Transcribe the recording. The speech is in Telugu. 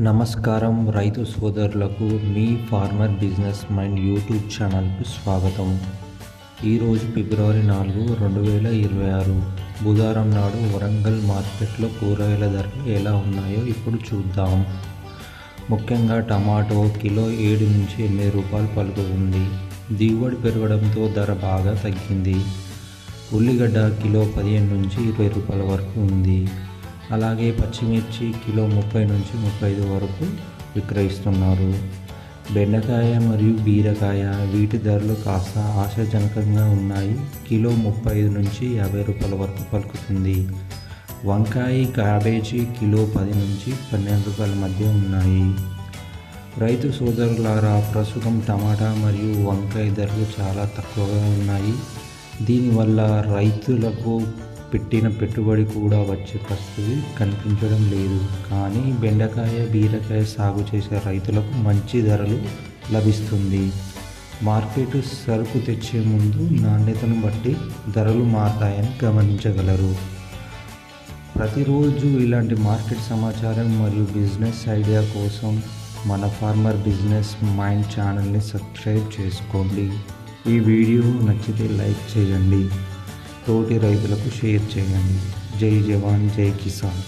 నమస్కారం రైతు సోదరులకు మీ ఫార్మర్ బిజినెస్ మైండ్ యూట్యూబ్ ఛానల్కు స్వాగతం. ఈరోజు ఫిబ్రవరి 4, 2026 బుధవారం నాడు వరంగల్ మార్కెట్లో కూరగాయల ధరలు ఎలా ఉన్నాయో ఇప్పుడు చూద్దాం. ముఖ్యంగా టమాటో కిలో 7 నుంచి 8 రూపాయలు పలుకుతుంది. దిగుబడి పెరగడంతో ధర బాగా తగ్గింది. ఉల్లిగడ్డ కిలో 15 నుంచి 20 రూపాయల వరకు ఉంది. అలాగే పచ్చిమిర్చి కిలో 30 నుంచి 35 వరకు విక్రయిస్తున్నారు. బెండకాయ మరియు బీరకాయ వీటి ధరలు కాస్త ఆశాజనకంగా ఉన్నాయి. కిలో 35 నుంచి 50 రూపాయల వరకు పలుకుతుంది. వంకాయ క్యాబేజీ కిలో 10 నుంచి 12 రూపాయల మధ్య ఉన్నాయి. రైతు సోదరులారా, ప్రస్తుతం టమాటా మరియు వంకాయ ధరలు చాలా తక్కువగా ఉన్నాయి. దీనివల్ల రైతులకు పెట్టిన పెట్టుబడి కూడా వచ్చే పరిస్థితి కనిపించడం లేదు. కానీ బెండకాయ బీరకాయ సాగు చేసే రైతులకు మంచి ధరలు లభిస్తుంది. మార్కెట్ సరుకు తెచ్చే ముందు నాణ్యతను బట్టి ధరలు మారతాయని గమనించగలరు. ప్రతిరోజు ఇలాంటి మార్కెట్ సమాచారం మరియు బిజినెస్ ఐడియా కోసం మన ఫార్మర్ బిజినెస్ మైండ్ ఛానల్ని సబ్స్క్రైబ్ చేసుకోండి. ఈ వీడియో నచ్చితే లైక్ చేయండి. తోటి రైతులకు షేర్ చేయండి. జై జవాన్ జై కిసాన్.